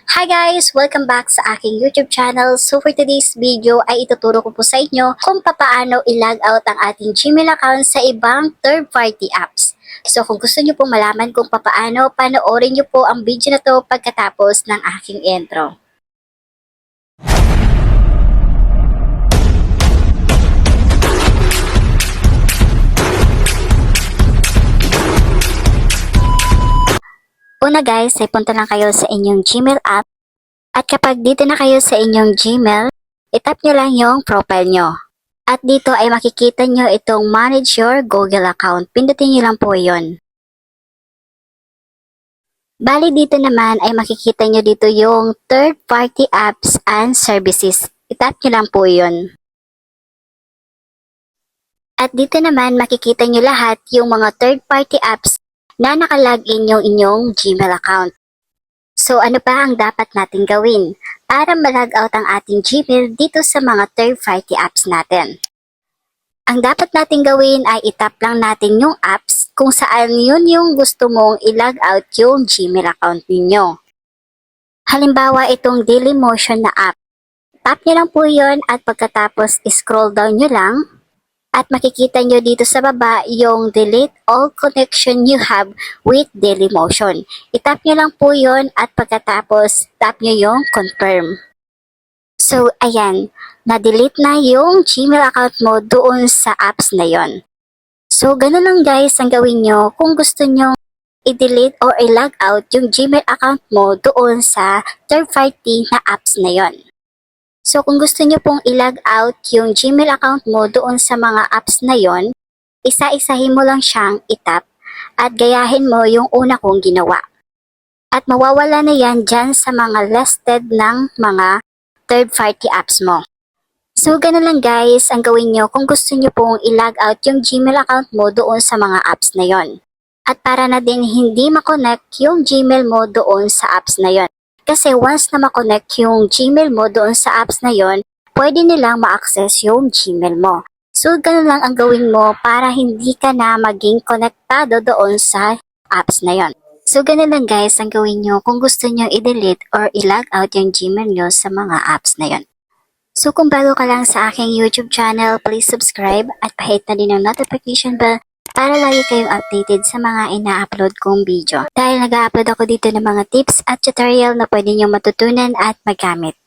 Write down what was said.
Hi guys! Welcome back sa aking YouTube channel. So for today's video ay ituturo ko po sa inyo kung paano i-log out ang ating Gmail account sa ibang third-party apps. So kung gusto nyo po malaman kung paano, panoorin nyo po ang video na to pagkatapos ng aking intro. Una guys, ay punta lang kayo sa inyong Gmail app at kapag dito na kayo sa inyong Gmail, itap nyo lang yung profile nyo. At dito ay makikita nyo itong Manage Your Google Account. Pindutin nyo lang po yun. Bali dito naman ay makikita nyo dito yung Third Party Apps and Services. Itap nyo lang po yun. At dito naman makikita nyo lahat yung mga third party apps na nakalagin yung inyong Gmail account. So ano pa ang dapat natin gawin para ma-log out ang ating Gmail dito sa mga third party apps natin? Ang dapat natin gawin ay itap lang natin yung apps kung saan yun yung gusto mong i-log out yung Gmail account ninyo. Halimbawa itong Dailymotion na app. Tap nyo lang po yun at pagkatapos scroll down nyo lang. At makikita nyo dito sa baba yung delete all connection you have with Dailymotion. Itap nyo lang po yun at pagkatapos tap nyo yung confirm. So ayan, na-delete na yung Gmail account mo doon sa apps na yon. So ganun lang guys ang gawin nyo kung gusto nyo i-delete or i-log out yung Gmail account mo doon sa third party na apps na yon. So kung gusto nyo pong i-log out yung Gmail account mo doon sa mga apps na yon, isa-isahin mo lang siyang itap at gayahin mo yung una kong ginawa. At mawawala na yan dyan sa mga listed ng mga third-party apps mo. So ganun lang guys ang gawin nyo kung gusto nyo pong i-log out yung Gmail account mo doon sa mga apps na yon. At para na din hindi makonect yung Gmail mo doon sa apps na yon. Kasi once na makonect yung Gmail mo doon sa apps na yon, pwede nilang ma-access yung Gmail mo. So, ganun lang ang gawin mo para hindi ka na maging konektado doon sa apps na yon. So, ganun lang guys ang gawin nyo kung gusto nyo i-delete or i-log out yung Gmail nyo sa mga apps na yon. So, kung bago ka lang sa aking YouTube channel, please subscribe at pahit na din ang notification bell para lagi kayong updated sa mga ina-upload kong video. Dahil nag-upload ako dito ng mga tips at tutorial na pwede nyo matutunan at magamit.